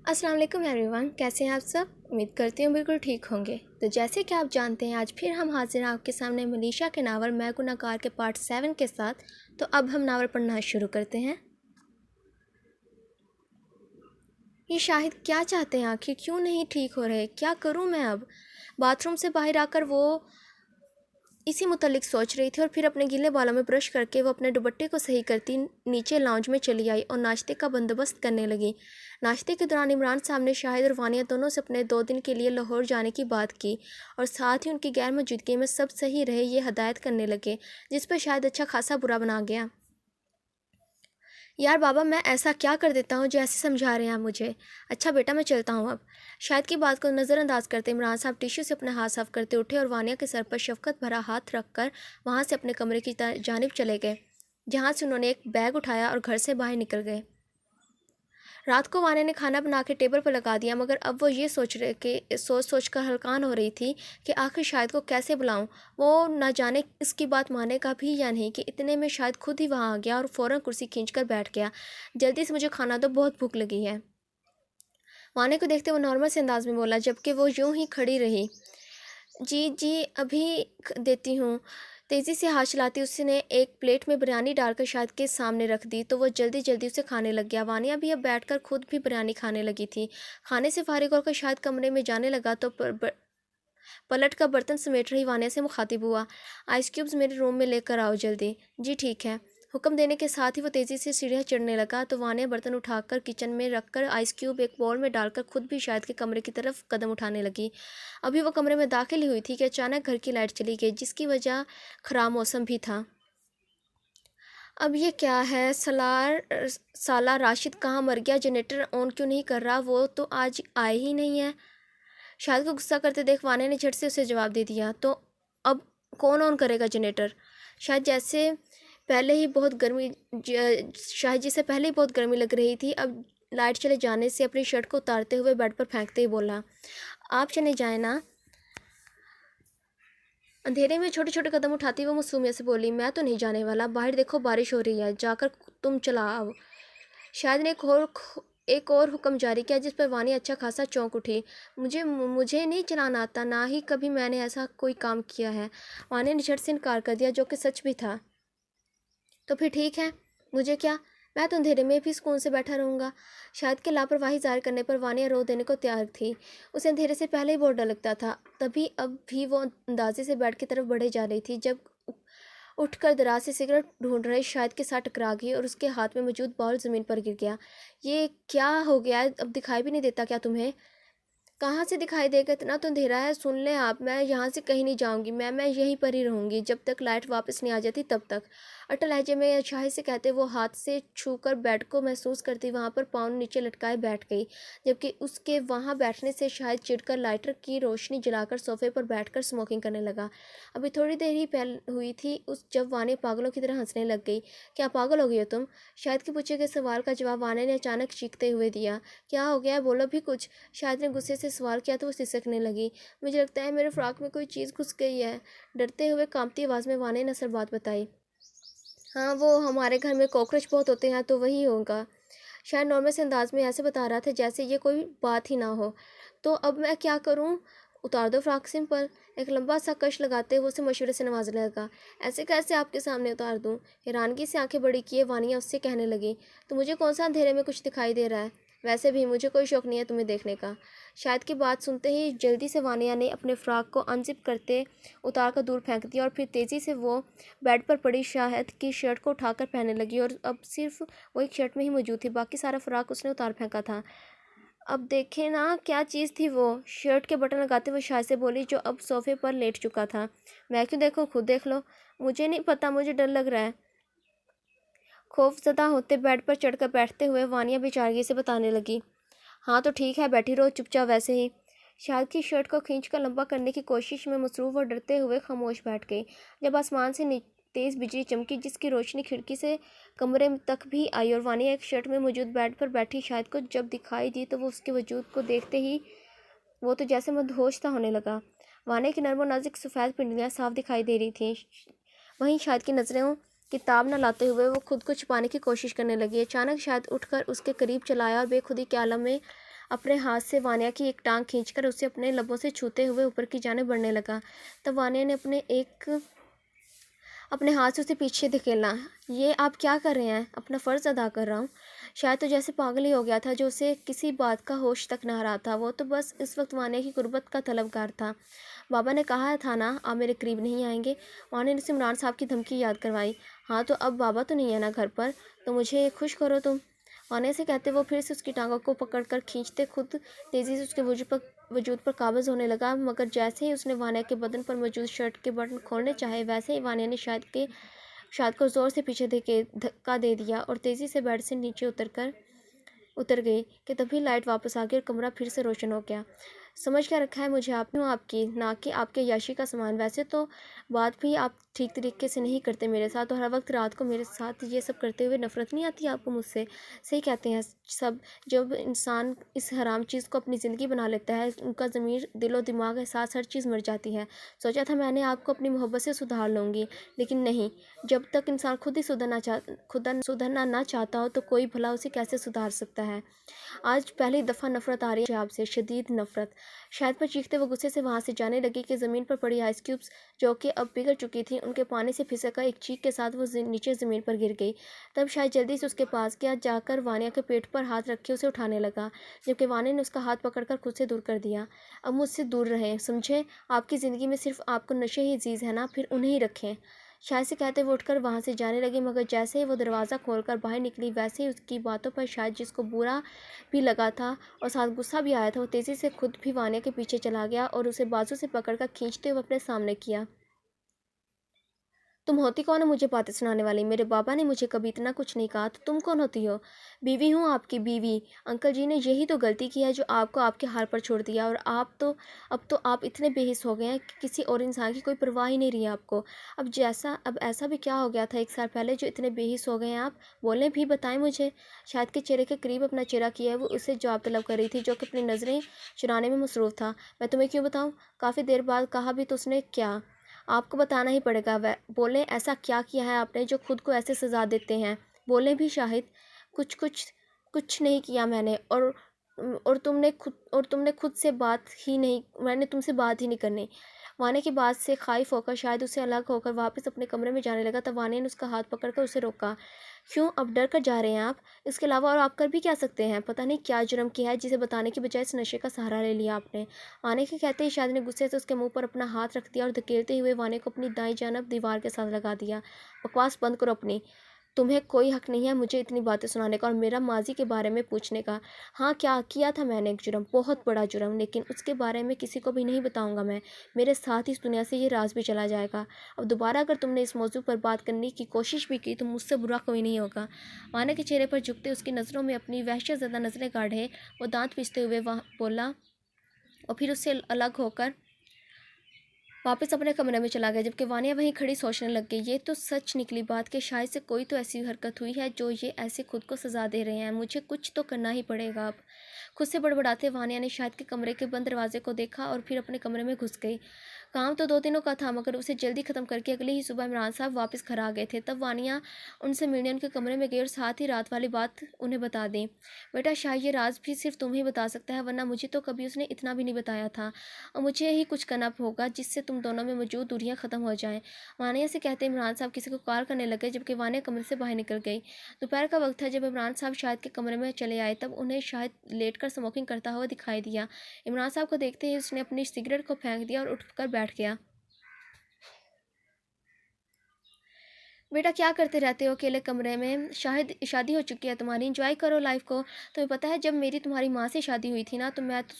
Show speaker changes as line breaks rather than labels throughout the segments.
अस्सलाम वालेकुम एवरीवन, कैसे हैं आप सब। उम्मीद करती हूँ बिल्कुल ठीक होंगे। तो जैसे कि आप जानते हैं, आज फिर हम हाजिर हैं आपके सामने मनीषा के नावल मैं गुनहगार के पार्ट 7 के साथ। तो अब हम नावल पढ़ना शुरू करते हैं। ये शाहिद क्या चाहते हैं आखिर, क्यों नहीं ठीक हो रहे, क्या करूँ मैं अब। बाथरूम से बाहर आकर वो इसी मुतल्लिक सोच रही थी और फिर अपने गीले बालों में ब्रश करके वो अपने दुपट्टे को सही करती नीचे लाउंज में चली आई और नाश्ते का बंदोबस्त करने लगी। नाश्ते के दौरान इमरान साहब ने शाहिद और वानिया दोनों से अपने 2 दिन के लिए लाहौर जाने की बात की और साथ ही उनकी गैर मौजूदगी में सब सही रहे ये हदायत करने लगे, जिस पर शायद अच्छा खासा बुरा बना गया। यार बाबा, मैं ऐसा क्या कर देता हूँ जो ऐसे समझा रहे हैं आप मुझे। अच्छा बेटा, मैं चलता हूँ अब। शायद की बात को नज़रअंदाज करते इमरान साहब टिश्यू से अपने हाथ साफ करते उठे और वानिया के सर पर शफकत भरा हाथ रखकर वहाँ से अपने कमरे की जानिब चले गए, जहाँ से उन्होंने एक बैग उठाया और घर से बाहर निकल गए। रात को वानिया ने खाना बना के टेबल पर लगा दिया, मगर अब वो ये सोच कर हलकान हो रही थी कि आखिर शाहिद को कैसे बुलाऊं। वो ना जाने इसकी बात मानेगा भी या नहीं कि इतने में शायद खुद ही वहाँ आ गया और फ़ौरन कुर्सी खींचकर बैठ गया। जल्दी से मुझे खाना दो, बहुत भूख लगी है। वानिया को देखते वो नॉर्मल से अंदाज में बोला, जबकि वो यूं ही खड़ी रही। जी जी, अभी देती हूँ। तेज़ी से हाथ चलाती उसने एक प्लेट में बिरयानी डालकर शाहिद के सामने रख दी, तो वो जल्दी जल्दी उसे खाने लग गया। वानिया भी अब बैठकर खुद भी बिरयानी खाने लगी थी। खाने से फारिग होकर शाहिद कमरे में जाने लगा तो पलट कर बर्तन समेट रही वानिया से मुखातिब हुआ। आइस क्यूब्स मेरे रूम में लेकर आओ जल्दी। जी ठीक है। हुक्म देने के साथ ही वो तेज़ी से सीढ़ियाँ चढ़ने लगा, तो वानिया बर्तन उठाकर किचन में रखकर आइस क्यूब एक बाउल में डालकर खुद भी शायद के कमरे की तरफ कदम उठाने लगी। अभी वो कमरे में दाखिल हुई थी कि अचानक घर की लाइट चली गई, जिसकी वजह ख़राब मौसम भी था। अब ये क्या है, साला राशिद कहाँ मर गया, जनरेटर ऑन क्यों नहीं कर रहा, वो तो आज आए ही नहीं है। शाहिद को गुस्सा करते देख वानिया ने झट से उसे जवाब दे दिया, तो अब कौन ऑन करेगा जनरेटर। शायद जैसे पहले ही बहुत गर्मी शायद जिसे पहले ही बहुत गर्मी लग रही थी, अब लाइट चले जाने से अपनी शर्ट को उतारते हुए बेड पर फेंकते ही बोला, आप चले जाए ना। अंधेरे में छोटे छोटे कदम उठाती वो मासूमियत से बोली, मैं तो नहीं जाने वाला, बाहर देखो बारिश हो रही है, जाकर तुम चला आओ। शायद ने एक और हुक्म जारी किया, जिस पर वानी अच्छा खासा चौंक उठी। मुझे नहीं चलाना आता, ना ही कभी मैंने ऐसा कोई काम किया है। वानी ने झट से इनकार कर दिया, जो कि सच भी था। तो फिर ठीक है, मुझे क्या, मैं तो अंधेरे में भी सुकून से बैठा रहूँगा। शायद के लापरवाही जाहिर करने पर वानिया रो देने को तैयार थी। उसे अंधेरे से पहले ही बहुत डर लगता था, तभी अब भी वो अंदाजे से बेड की तरफ बढ़े जा रही थी, जब उठकर दराज से सिगरेट ढूंढ रहे शायद के साथ टकरा गई और उसके हाथ में मौजूद बॉल ज़मीन पर गिर गया। ये क्या हो गया है, अब दिखाई भी नहीं देता क्या तुम्हें। कहाँ से दिखाई देगा, इतना तो अंधेरा है। सुन लें आप, मैं यहाँ से कहीं नहीं जाऊँगी, मैं यहीं पर ही रहूँगी जब तक लाइट वापस नहीं आ जाती तब तक। अटल लहजे में शाही से कहते वो हाथ से छूकर बेड को महसूस करती वहाँ पर पाँव नीचे लटकाए बैठ गई, जबकि उसके वहाँ बैठने से शायद चिढ़कर लाइटर की रोशनी जलाकर सोफे पर बैठकर स्मोकिंग करने लगा। अभी थोड़ी देर ही पहले हुई थी उस जब वानी पागलों की तरह हंसने लग गई। क्या पागल हो गई हो तुम, शायद के पूछे गए सवाल का जवाब वानी ने अचानक चीखते हुए दिया। क्या हो गया, बोलो भी कुछ। शायद ने गुस्से से सवाल किया तो वो सिसकने लगी। मुझे लगता है मेरे फ्रॉक में कोई चीज़ घुस गई है, डरते हुए कांपती आवाज़ में वानी ने असल बात बताई। हाँ, वो हमारे घर में कॉकरोच बहुत होते हैं, तो वही होगा। शायद नॉर्मल से अंदाज में ऐसे बता रहा था जैसे ये कोई बात ही ना हो। तो अब मैं क्या करूँ, उतार दो फ्रॉक, सिंपल। एक लंबा सा कश लगाते हुए उसे मशवरे से नवाजने लगा। ऐसे कैसे आपके सामने उतार दूँ, हैरानगी से आंखें बड़ी किए वानिया उससे कहने लगी। तो मुझे कौन सा अंधेरे में कुछ दिखाई दे रहा है, वैसे भी मुझे कोई शौक नहीं है तुम्हें देखने का। शायद की बात सुनते ही जल्दी से वानिया ने अपने फ्रॉक को अनजिप करते उतार कर दूर फेंक दिया और फिर तेज़ी से वो बेड पर पड़ी शाहिद की शर्ट को उठाकर पहनने लगी, और अब सिर्फ वो एक शर्ट में ही मौजूद थी, बाकी सारा फ्रॉक उसने उतार फेंका था। अब देखे ना क्या चीज़ थी वो, शर्ट के बटन लगाते हुए शायद से बोली, जो अब सोफे पर लेट चुका था। मैं क्यों देखो, खुद देख लो। मुझे नहीं पता, मुझे डर लग रहा है। खौफजदा होते बेड पर चढ़कर बैठते हुए वानिया बेचारगी से बताने लगी। हाँ तो ठीक है, बैठी रहो चुपचाप वैसे ही। शायद की शर्ट को खींचकर लंबा करने की कोशिश में मसरूफ़ और डरते हुए खामोश बैठ गई। जब आसमान से तेज़ बिजली चमकी, जिसकी रोशनी खिड़की से कमरे तक भी आई, और वानिया एक शर्ट में मौजूद बेड पर बैठी शायद को जब दिखाई दी, तो वो उसके वजूद को देखते ही वो तो जैसे मदहोश सा होने लगा। वानिया की नर्म और नाजुक सफ़ेद पिंडलियाँ साफ दिखाई दे रही थीं। वहीं शायद की नज़रें किताब न लाते हुए वो खुद को छुपाने की कोशिश करने लगी। अचानक शायद उठकर उसके करीब चलाया और बेखुदी के आलम में अपने हाथ से वानिया की एक टांग खींचकर उसे अपने लबों से छूते हुए ऊपर की जाने बढ़ने लगा। तब वानिया ने अपने हाथ से उसे पीछे धकेला। ये आप क्या कर रहे हैं? अपना फ़र्ज़ अदा कर रहा हूँ। शायद तो जैसे पागल ही हो गया था, जो उसे किसी बात का होश तक न रहा था। वो तो बस इस वक्त वानिया की गुर्बत का तलबगार था। बाबा ने कहा था ना, आप मेरे करीब नहीं आएंगे। वानिया ने उसे इमरान साहब की धमकी याद करवाई। हाँ तो अब बाबा तो नहीं है ना घर पर, तो मुझे खुश करो तुम। वानिया से कहते वो फिर से उसकी टांगों को पकड़कर खींचते खुद तेज़ी से उसके वजूद पर काबज़ होने लगा। मगर जैसे ही उसने वानिया के बदन पर मौजूद शर्ट के बटन खोलने चाहे, वैसे ही वानिया ने शायद को ज़ोर से पीछे धक्का दे दिया और तेज़ी से बेड से नीचे उतर गई कि तभी लाइट वापस आ गई और कमरा फिर से रोशन हो गया। समझ क्या रखा है मुझे आपने? आपकी ना कि आपके याशी का सामान। वैसे तो बात भी आप ठीक तरीके से नहीं करते मेरे साथ, और हर वक्त रात को मेरे साथ ये सब करते हुए नफरत नहीं आती आपको मुझसे? सही कहते हैं सब, जब इंसान इस हराम चीज़ को अपनी ज़िंदगी बना लेता है, उनका ज़मीर, दिलो दिमाग, एहसास, हर चीज़ मर जाती है। सोचा था मैंने आपको अपनी मोहब्बत से सुधार लूँगी, लेकिन नहीं। जब तक इंसान खुद ही सुधरना ना चाहता हो तो कोई भला उसे कैसे सुधार सकता है? आज पहली दफ़ा नफ़रत आ रही है आपसे, शदीद नफ़रत। शायद पर चीखते वो गुस्से से वहाँ से जाने लगी कि ज़मीन पर पड़ी आइस क्यूब्स, जो कि अब पिघल चुकी थी, उनके पानी से फिसक कर एक चीख के साथ वो नीचे ज़मीन पर गिर गई। तब शायद जल्दी से उसके पास गया, जाकर वानिया के पेट पर हाथ रखे उसे उठाने लगा, जबकि वानिया ने उसका हाथ पकड़कर खुद से दूर कर दिया। अब मुझसे दूर रहें, समझे? आपकी ज़िंदगी में सिर्फ आपको नशे ही अजीज़ है ना, फिर उन्हें ही रखें। शायद से कहते वो उठकर वहाँ से जाने लगी, मगर जैसे ही वो दरवाज़ा खोलकर बाहर निकली, वैसे ही उसकी बातों पर शायद जिसको बुरा भी लगा था और साथ गुस्सा भी आया था, वो तेज़ी से खुद भी वानिया के पीछे चला गया और उसे बाजू से पकड़कर खींचते हुए अपने सामने किया। तुम होती कौन हो मुझे बातें सुनाने वाली? मेरे बाबा ने मुझे कभी इतना कुछ नहीं कहा, तो तुम कौन होती हो? बीवी हूँ, आपकी बीवी। अंकल जी ने यही तो गलती की है जो आपको आपके हाल पर छोड़ दिया, और अब तो आप इतने बेहिस हो गए हैं कि किसी और इंसान की कोई परवाह ही नहीं रही है आपको। अब ऐसा भी क्या हो गया था 1 साल पहले जो इतने बेहिस हो गए हैं आप? बोलें भी, बताएं मुझे। शायद के चेहरे के करीब अपना चेहरा किया है, वो उससे जवाब तलब कर रही थी, जो कि अपनी नज़रें चुराने में मसरूफ़ था। मैं तुम्हें क्यों बताऊँ? काफ़ी देर बाद कहा भी तो उसने। क्या? आपको बताना ही पड़ेगा। वह बोलें, ऐसा क्या किया है आपने जो खुद को ऐसे सज़ा देते हैं? बोलें भी शाहिद। कुछ कुछ कुछ नहीं किया मैंने, और तुमने खुद से बात ही नहीं मैंने तुमसे बात ही नहीं करनी। वानी की बात से खाइफ होकर शायद उससे अलग होकर वापस अपने कमरे में जाने लगा, तब वानी ने उसका हाथ पकड़कर उसे रोका। क्यों? अब डर कर जा रहे हैं आप? इसके अलावा और आप कर भी क्या सकते हैं? पता नहीं क्या जुर्म किया है जिसे बताने की बजाय इस नशे का सहारा ले लिया आपने। वानी के कहते ही शायद ने गुस्से से उसके मुंह पर अपना हाथ रख दिया और धकेलते हुए वानी को अपनी दाईं जानब दीवार के साथ लगा दिया। बकवास बंद करो अपनी। तुम्हें कोई हक नहीं है मुझे इतनी बातें सुनाने का और मेरा माजी के बारे में पूछने का। हाँ, क्या किया था मैंने? एक जुर्म, बहुत बड़ा जुर्म, लेकिन उसके बारे में किसी को भी नहीं बताऊंगा मैं। मेरे साथ ही इस दुनिया से ये राज भी चला जाएगा। अब दोबारा अगर तुमने इस मौजू पर बात करने की कोशिश भी की तो मुझसे बुरा कोई नहीं होगा। वाना के चेहरे पर झुकते उसकी नज़रों में अपनी वहशत ज़्यादा नज़रें गाढ़े वो दांत पीसते हुए वह बोला, और फिर उससे अलग होकर वापस अपने कमरे में चला गया, जबकि वानिया वहीं खड़ी सोचने लग गई। ये तो सच निकली बात कि शायद से कोई तो ऐसी हरकत हुई है जो ये ऐसे खुद को सजा दे रहे हैं। मुझे कुछ तो करना ही पड़ेगा अब। खुद से बड़बड़ाते वानिया ने शायद के कमरे के बंद दरवाजे को देखा और फिर अपने कमरे में घुस गई। काम तो 2 दिनों का था, मगर उसे जल्दी ख़त्म करके अगली ही सुबह इमरान साहब वापस घर आ गए थे। तब वानिया उनसे मिलने उनके कमरे में गई और साथ ही रात वाली बात उन्हें बता दी। बेटा, शायद ये राज भी सिर्फ तुम ही बता सकता है, वरना मुझे तो कभी उसने इतना भी नहीं बताया था, और मुझे ही कुछ करना होगा जिससे तुम दोनों में मौजूद दूरियां ख़त्म हो जाएं। वानिया से कहते इमरान साहब किसी को कॉल करने लगे, जबकि वानिया कमरे से बाहर निकल गई। दोपहर का वक्त था जब इमरान साहब शाहिद के कमरे में चले आए। तब उन्हें शाहिद लेटकर स्मोकिंग करता हुआ दिखाई दिया। इमरान साहब को देखते ही उसने अपनी सिगरेट को फेंक दिया और उठकर बैठ गया। बेटा, क्या करते रहते हो अकेले कमरे में? शायद शादी हो चुकी है तुम्हारी, इंजॉय करो लाइफ को। तुम्हें पता है जब मेरी तुम्हारी माँ से शादी हुई थी ना, तो मैं तो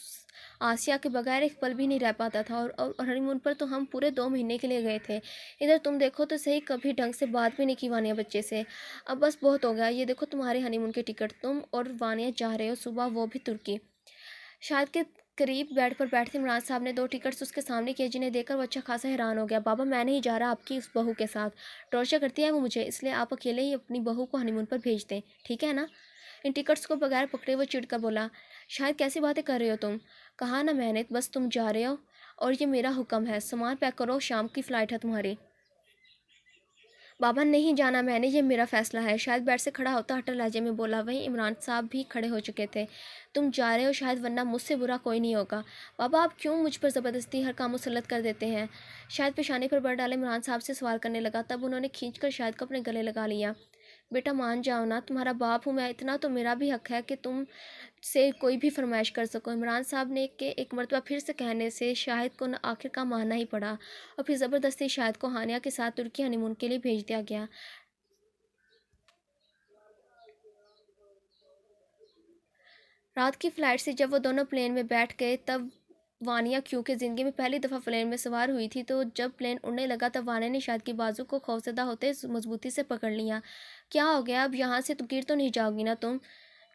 आसिया के बगैर एक पल भी नहीं रह पाता था, और हनीमून पर तो हम पूरे 2 महीने के लिए गए थे। इधर तुम देखो तो सही, कभी ढंग से बात भी नहीं की वानिया बच्चे से। अब बस बहुत हो गया। ये देखो तुम्हारे हनीमून के टिकट, तुम और वानिया जा रहे हो सुबह, वो भी तुर्की। शायद के करीब बेड पर बैठते इमरान साहब ने 2 टिकट्स उसके सामने किए, जिन्हें देखकर वो अच्छा खासा हैरान हो गया। बाबा, मैं नहीं जा रहा आपकी उस बहू के साथ। टॉर्चर करती है वो मुझे, इसलिए आप अकेले ही अपनी बहू को हनीमून पर भेज दें, ठीक है ना? इन टिकट्स को बगैर पकड़े वो चिढ़कर बोला। शायद कैसी बातें कर रहे हो तुम? कहा ना मैंने, बस तुम जा रहे हो और ये मेरा हुक्म है। सामान पैक करो, शाम की फ़्लाइट है तुम्हारी। बाबा नहीं जाना मैंने, ये मेरा फ़ैसला है। शायद बेड से खड़ा होता हट्टर लहजे में बोला। वहीं इमरान साहब भी खड़े हो चुके थे। तुम जा रहे हो शायद, वरना मुझसे बुरा कोई नहीं होगा। बाबा आप क्यों मुझ पर ज़बरदस्ती हर काम मुसल्लत कर देते हैं? शायद पेशानी पर बल डाले इमरान साहब से सवाल करने लगा। तब उन्होंने खींचकर शायद को अपने गले लगा लिया। बेटा मान जाओ ना, तुम्हारा बाप हूँ मैं, इतना तो मेरा भी हक है कि तुम से कोई भी फरमाइश कर सको। इमरान साहब ने के एक मरतबा फिर से कहने से शाहिद को आखिरकार मानना ही पड़ा और फिर ज़बरदस्ती शाहिद को हानिया के साथ तुर्की हनीमून के लिए भेज दिया गया। रात की फ़्लाइट से जब वो दोनों प्लेन में बैठ गए तब वानिया क्योंकि ज़िंदगी में पहली दफ़ा प्लेन में सवार हुई थी, तो जब प्लेन उड़ने लगा तब वानिया ने शायद की बाजू को खौफजदा होते मजबूती से पकड़ लिया। क्या हो गया? अब यहाँ से तो गिर तो नहीं जाओगी ना तुम,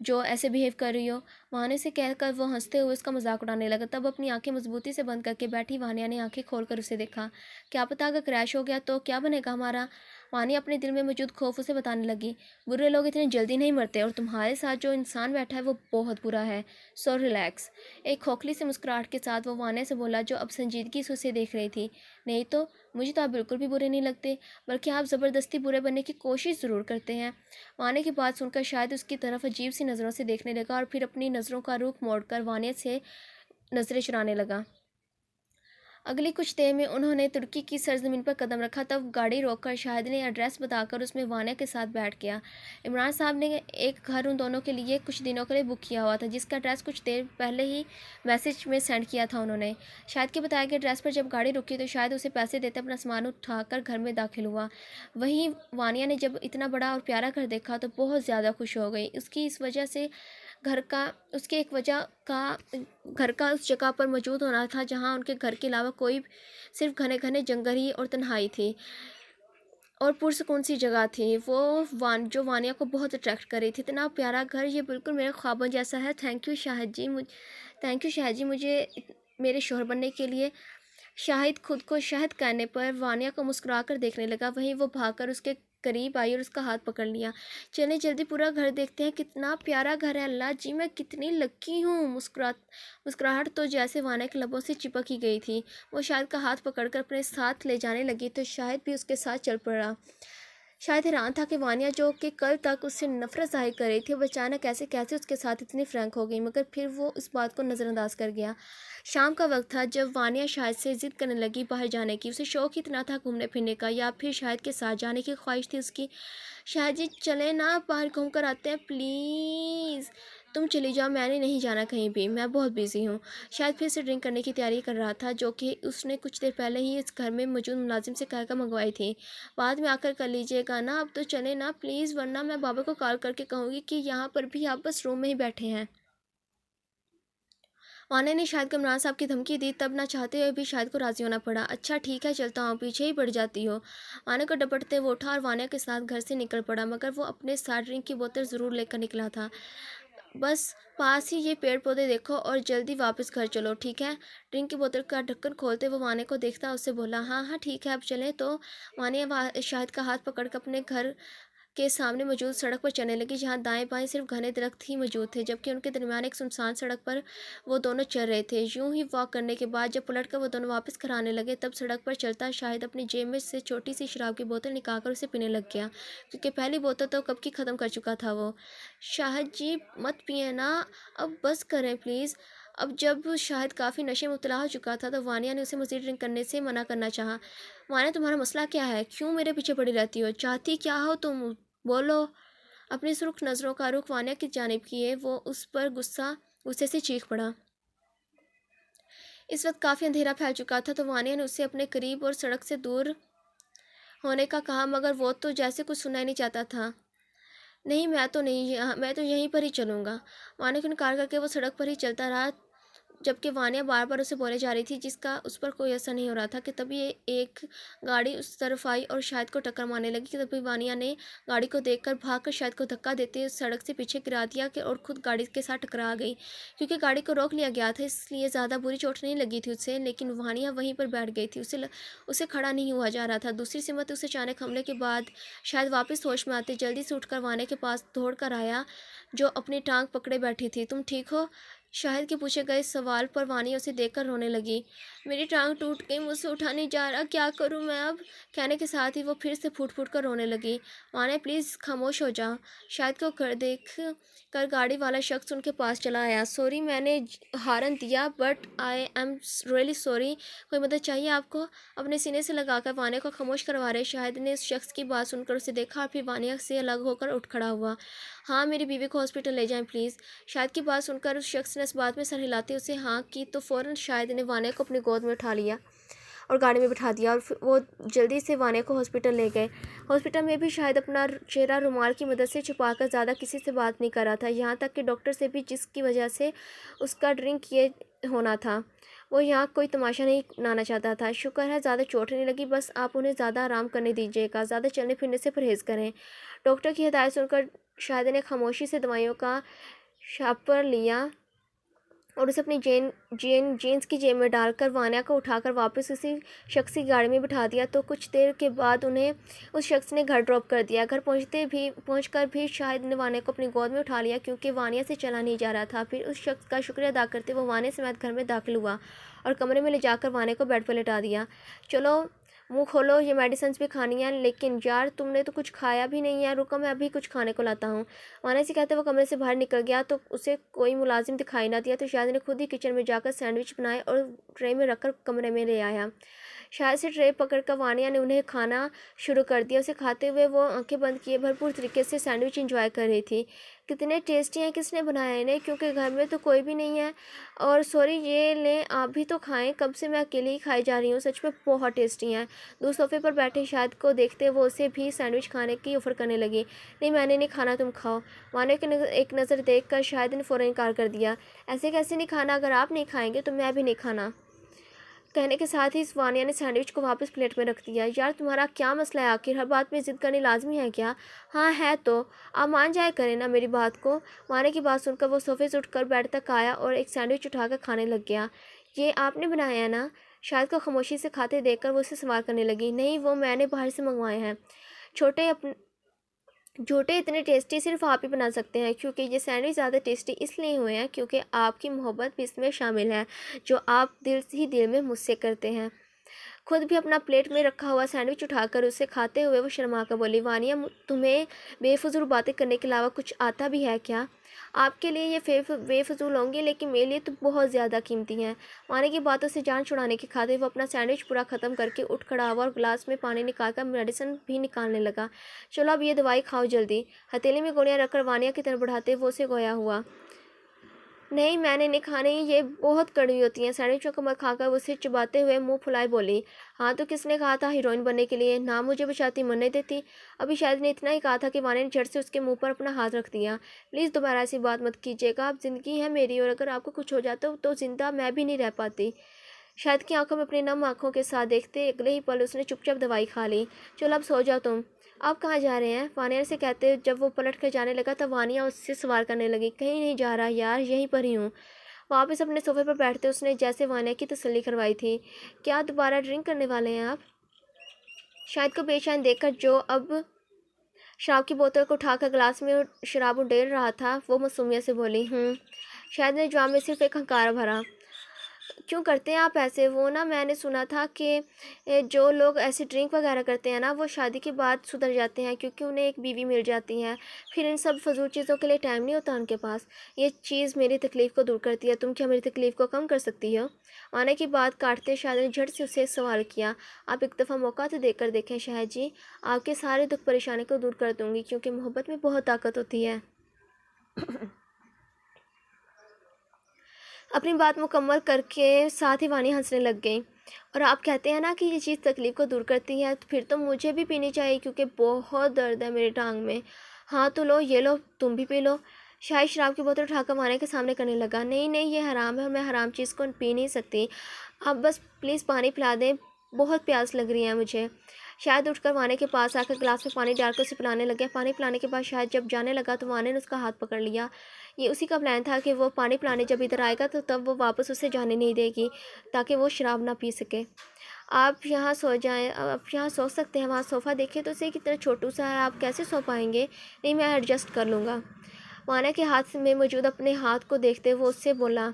जो ऐसे बिहेव कर रही हो? वानिया से कहकर वो हंसते हुए उसका मजाक उड़ाने लगा। तब अपनी आंखें मजबूती से बंद करके बैठी वानिया ने आंखें खोलकर उसे देखा। क्या पता अगर क्रैश हो गया तो क्या बनेगा हमारा? वानिया अपने दिल में मौजूद खौफ उसे बताने लगी। बुरे लोग इतने जल्दी नहीं मरते और तुम्हारे साथ जो इंसान बैठा है वो बहुत बुरा है, सो रिलैक्स। एक खोखली से मुस्कुराहट के साथ वो वानिया से बोला, जो अब संजीदगी से उसे देख रही थी। नहीं तो मुझे तो आप बिल्कुल भी बुरे नहीं लगते, बल्कि आप ज़बरदस्ती बुरे बनने की कोशिश ज़रूर करते हैं। वानिया की बात सुनकर शायद उसकी तरफ अजीब सी नज़रों से देखने लगा और फिर अपनी नज़रों का रुख मोड़कर वानिया से नज़रें चुराने लगा। अगली कुछ देर में उन्होंने तुर्की की सरजमीन पर कदम रखा। तब गाड़ी रोककर शाहिद ने एड्रेस बताकर उसमें वानिया के साथ बैठ गया। इमरान साहब ने एक घर उन दोनों के लिए कुछ दिनों के लिए बुक किया हुआ था, जिसका एड्रेस कुछ देर पहले ही मैसेज में सेंड किया था उन्होंने। शाहिद के बताए गए एड्रेस पर जब गाड़ी रुकी तो शायद उसे पैसे देते अपना सामान उठाकर घर में दाखिल हुआ। वहीं वानिया ने जब इतना बड़ा और प्यारा घर देखा तो बहुत ज़्यादा खुश हो गई। उसकी इस वजह से घर का उसके एक वजह का घर का उस जगह पर मौजूद होना था जहाँ उनके घर के अलावा कोई, सिर्फ घने घने जंगल ही और तन्हाई थी और पुरसकून सी जगह थी। वो जो वानिया को बहुत अट्रैक्ट कर रही थी। इतना प्यारा घर, ये बिल्कुल मेरे ख्वाबों जैसा है। थैंक यू शाहिद जी, मुझे मेरे शोहर बनने के लिए। शाहिद खुद को शहद कहने पर वानिया को मुस्कुराकर देखने लगा। वहीं वो भागकर उसके करीब आई और उसका हाथ पकड़ लिया। चलें जल्दी पूरा घर देखते हैं, कितना प्यारा घर है। अल्लाह जी मैं कितनी लकी हूँ। मुस्कुराहट तो जैसे वानिया के लबों से चिपक ही गई थी। वो शाहिद का हाथ पकड़कर अपने साथ ले जाने लगी तो शाहिद भी उसके साथ चल पड़ा। शायद हैरान था कि वानिया, जो कि कल तक उससे नफरत जाहिर कर रही थी, वो अचानक कैसे कैसे उसके साथ इतनी फ्रैंक हो गई, मगर फिर वो इस बात को नज़रअंदाज कर गया। शाम का वक्त था जब वानिया शायद से ज़िद करने लगी बाहर जाने की। उसे शौक इतना था घूमने फिरने का, या फिर शायद के साथ जाने की ख्वाहिश थी उसकी। शायद जी चले ना, बाहर घूम कर आते हैं प्लीज़। तुम चली जाओ, मैंने नहीं जाना कहीं भी, मैं बहुत बिज़ी हूँ। शायद फिर से ड्रिंक करने की तैयारी कर रहा था, जो कि उसने कुछ देर पहले ही इस घर में मौजूद मुलाजिम से कहकर मंगवाई थी। बाद में आकर कर लीजिएगा ना, अब तो चले ना प्लीज़, वरना मैं बाबा को कॉल करके कहूँगी कि यहाँ पर भी आप बस रूम में ही बैठे हैं। वानिया ने शाहिद को इमरान साहब की धमकी दी, तब ना चाहते हुए भी शाहिद को राज़ी होना पड़ा। अच्छा ठीक है चलता हूँ, पीछे ही पड़ जाती हो। वानिया को डपटते वो उठा और वानिया के साथ घर से निकल पड़ा, मगर वो अपने साथ ड्रिंक की बोतल ज़रूर लेकर निकला था। बस पास ही ये पेड़ पौधे देखो और जल्दी वापस घर चलो, ठीक है? ड्रिंक की बोतल का ढक्कन खोलते वो वानिया को देखता उससे बोला, हाँ हाँ ठीक है अब चलें। तो वानिया शाहिद का हाथ पकड़कर अपने घर के सामने मौजूद सड़क पर चलने लगी, जहाँ दाएं बाएं सिर्फ घने दरख्त ही मौजूद थे, जबकि उनके दरमियान एक सुनसान सड़क पर वो दोनों चल रहे थे। यूं ही वॉक करने के बाद जब पलट कर वो दोनों वापस घर आने लगे, तब सड़क पर चलता शाहिद अपनी जेब में से छोटी सी शराब की बोतल निकालकर उसे पीने लग गया, क्योंकि पहली बोतल तो कब की ख़त्म कर चुका था वो। शाहिद जी मत पिए ना, अब बस करें प्लीज़। अब जब शाहिद काफ़ी नशे में मुब्तला हो चुका था तो वानिया ने उसे मज़ीद ड्रिंक करने से मना करना चाहा। वानिया तुम्हारा मसला क्या है? क्यों मेरे पीछे पड़ी रहती हो? चाहती क्या हो तुम? बोलो। अपनी सुर्ख नज़रों का रुख वानिया की जानिब किए वो उस पर गुस्से से चीख पड़ा। इस वक्त काफ़ी अंधेरा फैल चुका था तो वानिया ने उससे अपने करीब और सड़क से दूर होने का कहा, मगर वो तो जैसे कुछ सुनना ही नहीं चाहता था। नहीं मैं तो यहीं पर ही चलूँगा। वानिया को इनकार करके वो सड़क पर ही चलता रहा, जबकि वानिया बार बार उसे बोले जा रही थी, जिसका उस पर कोई असर नहीं हो रहा था कि तभी एक गाड़ी उस तरफ आई और शाहिद को टक्कर मारने लगी। कि तभी वानिया ने गाड़ी को देखकर भागकर शाहिद को धक्का देते हुए सड़क से पीछे गिरा दिया कि और खुद गाड़ी के साथ टकरा गई। क्योंकि गाड़ी को रोक लिया गया था इसलिए ज़्यादा बुरी चोट नहीं लगी थी उसे, लेकिन वानिया वहीं पर बैठ गई थी। उसे खड़ा नहीं हुआ जा रहा था। दूसरी सिमत उसे अचानक हमले के बाद शायद वापस होश में आते जल्दी से उठकर वानिया के पास दौड़ कर आया, जो अपनी टांग पकड़े बैठी थी। तुम ठीक हो? शाहिद के पूछे गए सवाल पर वानिया उसे देखकर रोने लगी। मेरी टांग टूट गई, मुझसे उठा नहीं जा रहा, क्या करूं मैं अब? कहने के साथ ही वो फिर से फूट फूट कर रोने लगी। वानिया प्लीज़ खामोश हो जा। शाहिद को कर देख कर गाड़ी वाला शख्स उनके पास चला आया। सॉरी, मैंने हारन दिया, but I am really sorry. कोई मदद चाहिए आपको? अपने सीने से लगाकर वानिया को खामोश करवा रहे शाहिद ने उस शख्स की बात सुनकर उसे देखा और फिर वानिया से अलग होकर उठ खड़ा हुआ। हाँ, मेरी बीवी को हॉस्पिटल ले जाएं प्लीज़। शाहिद की बात सुनकर उस शख्स ने इस बात में सर हिलाते उसे हाँ की तो फ़ौरन शाहिद ने वानिया को अपनी गोद में उठा लिया और गाड़ी में बिठा दिया और फिर वो जल्दी से वानिया को हॉस्पिटल ले गए। हॉस्पिटल में भी शाहिद अपना चेहरा रुमाल की मदद से छुपाकर ज़्यादा किसी से बात नहीं कर रहा था, यहाँ तक कि डॉक्टर से भी, जिसकी वजह से उसका ड्रिंक किए होना था। वो यहाँ कोई तमाशा नहीं बनाना चाहता था। शुक्र है ज़्यादा चोट नहीं लगी, बस आप उन्हें ज़्यादा आराम करने दीजिएगा, ज़्यादा चलने फिरने से परहेज़ करें। डॉक्टर की हिदायत सुनकर शाहिद ने खामोशी से दवाइयों का शापर लिया और उसे अपनी जीन्स की जेब में डालकर वानिया को उठाकर वापस उसी शख्स की गाड़ी में बिठा दिया। तो कुछ देर के बाद उन्हें उस शख्स ने घर ड्रॉप कर दिया। घर पहुंचकर भी शाहिद ने वानिया को अपनी गोद में उठा लिया क्योंकि वानिया से चला नहीं जा रहा था। फिर उस शख्स का शुक्रिया अदा करते वो वानिया समेत घर में दाखिल हुआ और कमरे में ले जाकर वानिया को बेड पर लेटा दिया। चलो मुंह खोलो, ये मेडिसिन भी खानी है, लेकिन यार तुमने तो कुछ खाया भी नहीं है, रुको मैं अभी कुछ खाने को लाता हूँ। वानिया से कहते वो कमरे से बाहर निकल गया तो उसे कोई मुलाजिम दिखाई ना दिया तो शाहिद ने खुद ही किचन में जाकर सैंडविच बनाए और ट्रे में रखकर कमरे में ले आया। शायद से ट्रे पकड़कर वानिया ने उन्हें खाना शुरू कर दिया। उसे खाते हुए वो आंखें बंद किए भरपूर तरीके से सैंडविच एंजॉय कर रही थी। कितने टेस्टी हैं, किसने बनाया इन्हें, क्योंकि घर में तो कोई भी नहीं है। और सॉरी, ये लें आप भी तो खाएं, कब से मैं अकेली ही खाई जा रही हूँ, सच में बहुत टेस्टी हैं। दूसरे सोफे पर बैठे शाहिद को देखते वो उसे भी सैंडविच खाने की ऑफ़र करने लगी। नहीं, मैंने नहीं खाना, तुम खाओ। वानिया की एक नज़र देख कर शाहिद ने फ़ौरन इनकार कर दिया। ऐसे कैसे नहीं खाना, अगर आप नहीं खाएंगे तो मैं भी नहीं खाना। कहने के साथ ही वानिया ने सैंडविच को वापस प्लेट में रख दिया। यार तुम्हारा क्या मसला है, आखिर हर बात में ज़िद करनी लाजमी है क्या? हाँ है तो आप मान जाया करें ना मेरी बात को। वानिया की बात सुनकर वो सोफे से उठकर बेड तक आया और एक सैंडविच उठाकर खाने लग गया। ये आपने बनाया है ना? शायद को खामोशी से खाते देखकर वो उससे सवाल करने लगी। नहीं, वो मैंने बाहर से मंगवाए हैं। छोटे अपने झूठे इतने टेस्टी सिर्फ आप ही बना सकते हैं, क्योंकि ये सैंडविच ज़्यादा टेस्टी इसलिए हुए हैं क्योंकि आपकी मोहब्बत भी इसमें शामिल है, जो आप दिल ही दिल में मुझसे करते हैं। खुद भी अपना प्लेट में रखा हुआ सैंडविच उठाकर उसे खाते हुए वो शर्मा कर बोली। वानिया, तुम्हें बेफजूल बातें करने के अलावा कुछ आता भी है क्या? आपके लिए ये बेफजूल होंगी, लेकिन मेरे लिए तो बहुत ज़्यादा कीमती हैं। वानिया की बातों से जान छुड़ाने की खातिर वो अपना सैंडविच पूरा ख़त्म करके उठ खड़ा हुआ और गिलास में पानी निकालकर मेडिसिन भी निकालने लगा। चलो अब ये दवाई खाओ जल्दी। हथेली में गोलियां रखकर वानिया की तरफ बढ़ाते वो उसे गोया हुआ। नहीं, मैंने नहीं खानी, ये बहुत कड़वी होती हैं। सैंडविचों को मैं खाकर उसे चबाते हुए मुंह फुलाए बोली। हाँ तो किसने कहा था हीरोइन बनने के लिए? ना मुझे बचाती मरने देती। अभी शायद ने इतना ही कहा था कि वानिया ने झट से उसके मुंह पर अपना हाथ रख दिया। प्लीज़ दोबारा ऐसी बात मत कीजिएगा, आप ज़िंदगी है मेरी और अगर आपको कुछ हो जाता तो ज़िंदा मैं भी नहीं रह पाती। शायद की आंखों में अपनी नम आंखों के साथ देखते अगले ही पल उसने चुपचाप दवाई खा ली। चलो अब सो जाओ तुम। आप कहाँ जा रहे हैं? वानिया से कहते जब वो पलट कर जाने लगा तब वानिया उससे सवाल करने लगी। कहीं नहीं जा रहा यार, यहीं पर ही हूँ। वापस अपने सोफे पर बैठते उसने जैसे वानिया की तसल्ली करवाई थी। क्या दोबारा ड्रिंक करने वाले हैं आप? शायद को बेचैन देखकर जो अब शराब की बोतल को उठाकर गिलास में शराब उडेल रहा था वो मासूमियत से बोली। शायद ने जवाब में सिर्फ एक हंकार भरा। क्यों करते हैं आप ऐसे? वो ना मैंने सुना था कि जो लोग ऐसे ड्रिंक वगैरह करते हैं ना वो शादी के बाद सुधर जाते हैं क्योंकि उन्हें एक बीवी मिल जाती है, फिर इन सब फजूल चीज़ों के लिए टाइम नहीं होता उनके पास। ये चीज़ मेरी तकलीफ़ को दूर करती है, तुम क्या मेरी तकलीफ़ को कम कर सकती हो? आने की बात काटते शायद ने झट से उससे सवाल किया। आप एक दफ़ा मौका तो देकर देखें शायद जी, आपके सारे दुख परेशानी को दूर कर दूँगी क्योंकि मोहब्बत में बहुत ताकत होती है। अपनी बात मुकम्मल करके साथ ही वानी हंसने लग गई। और आप कहते हैं ना कि ये चीज़ तकलीफ़ को दूर करती है, तो फिर तो मुझे भी पीनी चाहिए क्योंकि बहुत दर्द है मेरी टांग में। हाँ तो लो, ये लो, तुम भी पी लो। शायद शराब की बोतल उठाकर वानी के सामने करने लगा। नहीं नहीं, ये हराम है और मैं हराम चीज़ को पी नहीं सकती। आप बस प्लीज़ पानी पिला दें, बहुत प्यास लग रही है मुझे। शायद उठकर वानी के पास आकर गिलास में पानी डालकर उसे पिलाने लगे। पानी पिलाने के बाद शायद जब जाने लगा तो वानी ने उसका हाथ पकड़ लिया। ये उसी का प्लान था कि वो पानी पिलाने जब इधर आएगा तो तब वो वापस उसे जाने नहीं देगी ताकि वो शराब ना पी सके। आप यहाँ सो जाएं, आप यहाँ सो सकते हैं। वहाँ सोफ़ा देखिए तो सही कितना छोटू सा है, आप कैसे सो पाएंगे? नहीं, मैं एडजस्ट कर लूँगा। वाना के हाथ में मौजूद अपने हाथ को देखते वो उससे बोला,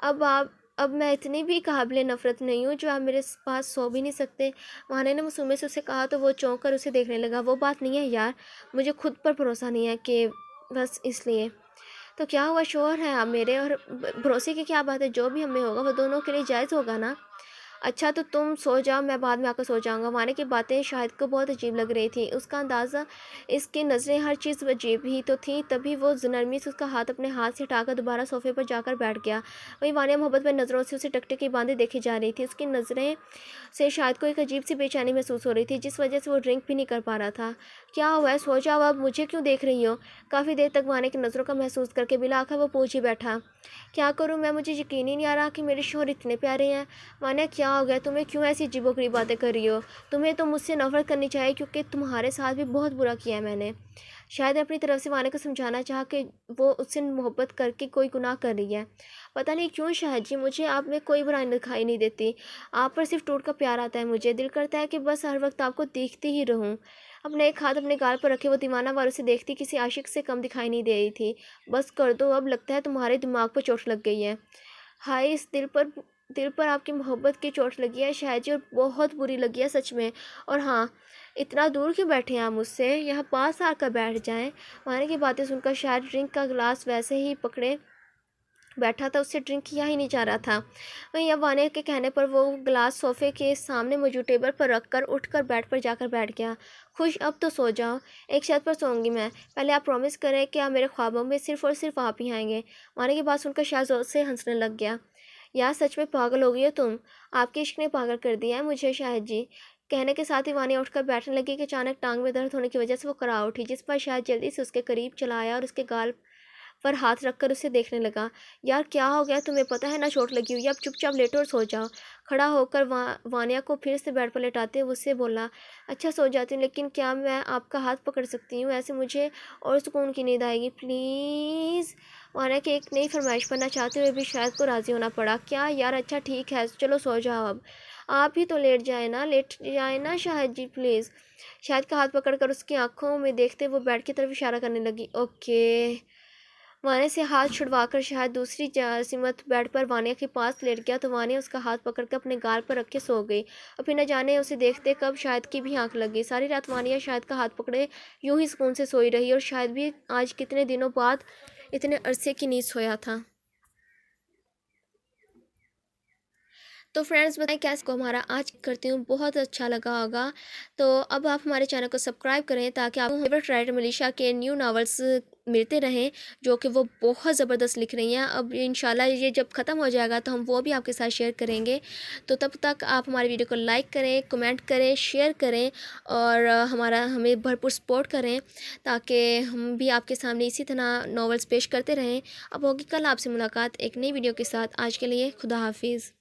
अब मैं इतनी भी काबिल नफ़रत नहीं हूँ जो आप मेरे पास सो भी नहीं सकते। वाना ने मासूमियत से उसे कहा तो वो चौंक कर उसे देखने लगा। वो बात नहीं है यार, मुझे खुद पर भरोसा नहीं है कि बस इसलिए। तो क्या हुआ, शोहर हैं आप मेरे, और भरोसे की क्या बात है, जो भी हमें होगा वो दोनों के लिए जायज़ होगा ना। अच्छा तो तुम सो जाओ, मैं बाद में आकर सो जाऊँगा। माने की बातें शाहिद को बहुत अजीब लग रही थी। उसका अंदाज़ा, इसकी नज़रें, हर चीज़ अजीब ही तो थी। तभी वो नरमी से उसका हाथ अपने हाथ से हटाकर दोबारा सोफे पर जाकर बैठ गया। वहीं वानिया मोहब्बत में नज़रों से उसे टकटकी बांधे देखी जा रही थी। उसकी नज़रें से शाहिद को एक अजीब सी बेचैनी महसूस हो रही थी, जिस वजह से वो ड्रिंक भी नहीं कर पा रहा था। क्या हुआ है, सो जाओ अब, मुझे क्यों देख रही हो। काफ़ी देर तक वानिया की नज़रों का महसूस करके बिला आखिर वो पूछ ही बैठा, क्या करूँ मैं, मुझे यकीन ही नहीं आ रहा कि मेरे शौहर इतने प्यारे हैं। माना क्या हो गया तुम्हें, क्यों ऐसी अजीबोगरीब बातें कर रही हो। तुम्हें तो मुझसे नफरत करनी चाहिए, क्योंकि तुम्हारे साथ भी बहुत बुरा किया है मैंने। शायद अपनी तरफ से वाने को समझाना चाहा कि वो उससे मोहब्बत करके कोई गुनाह कर रही है। पता नहीं क्यों शायद जी, मुझे आप में कोई बुराई दिखाई नहीं देती। आप पर सिर्फ टूट का प्यार आता है। मुझे दिल करता है कि बस हर वक्त आपको देखती ही रहूं। अपने एक हाथ अपने गाल पर रखे वो दीवाना वालों से देखती किसी आशिक से कम दिखाई नहीं दे रही थी। बस कर दो अब, लगता है तुम्हारे दिमाग पर चोट लग गई है। हाय, इस दिल पर आपकी मोहब्बत की चोट लगी है शायद जी, और बहुत बुरी लगी है सच में। और हाँ, इतना दूर क्यों बैठे हैं आप मुझसे, यहाँ पास आकर बैठ जाएं। वानी की बातें सुनकर शायद ड्रिंक का गिलास वैसे ही पकड़े बैठा था, उससे ड्रिंक किया ही नहीं जा रहा था। वहीं अब वानिया के कहने पर वो गिलास सोफे के सामने मौजूद टेबल पर रखकर उठकर बेड पर जाकर बैठ गया। खुश, अब तो सो जाओ। एक छत पर सोऊंगी मैं, पहले आप प्रॉमिस करें कि आप मेरे ख्वाबों में सिर्फ और सिर्फ आप ही आएंगे। वानिया की बात सुनकर शायद जोर से हंसने लग गया। यार सच में पागल हो गई हो तुम, आपके इश्क ने पागल कर दिया है मुझे शायद जी। कहने के साथ ही वानिया उठकर बैठने लगी कि अचानक टांग में दर्द होने की वजह से वो करा उठी, जिस पर शायद जल्दी से उसके करीब चला आया और उसके गाल पर हाथ रखकर उसे देखने लगा। यार क्या हो गया, तुम्हें पता है ना चोट लगी हुई है, अब चुपचाप लेटो और सो जाओ। खड़ा होकर वानिया को फिर से बेड पर लेटाते हुए उससे बोला, अच्छा सो जाती हूँ, लेकिन क्या मैं आपका हाथ पकड़ सकती हूँ, ऐसे मुझे और सुकून की नींद आएगी प्लीज़। वानिया की एक नई फरमाइश करना चाहते हुए भी शायद को राज़ी होना पड़ा। क्या यार, अच्छा ठीक है, चलो सो जाओ अब। आप ही तो लेट जाए ना शायद जी प्लीज़। शायद का हाथ पकड़कर उसकी आंखों में देखते वो बेड की तरफ इशारा करने लगी। ओके। वानिया से हाथ छुड़वाकर शायद दूसरी सिमत बेड पर वानिया के पास लेट गया तो वानिया उसका हाथ पकड़कर अपने गाल पर रख के सो गई। और फिर न जाने उसे देखते कब शायद की भी आंख लग गई। सारी रात वानिया शायद का हाथ पकड़े यूं ही सुकून से सोई रही, और शायद भी आज कितने दिनों बाद इतने अरसे की नींद सोया था। तो फ्रेंड्स बताएं कैसे को हमारा आज करती हूँ, बहुत अच्छा लगा होगा। तो अब आप हमारे चैनल को सब्सक्राइब करें ताकि आपको फेवरेट राइटर मनीषा के न्यू नावल्स मिलते रहें, जो कि वो बहुत ज़बरदस्त लिख रही हैं। अब इंशाल्लाह ये जब ख़त्म हो जाएगा तो हम वो भी आपके साथ शेयर करेंगे। तो तब तक आप हमारी वीडियो को लाइक करें, कमेंट करें, शेयर करें, और हमें भरपूर सपोर्ट करें, ताकि हम भी आपके सामने इसी तरह नावल्स पेश करते रहें। अब होगी कल आपसे मुलाकात एक नई वीडियो के साथ। आज के लिए खुदा हाफिज़।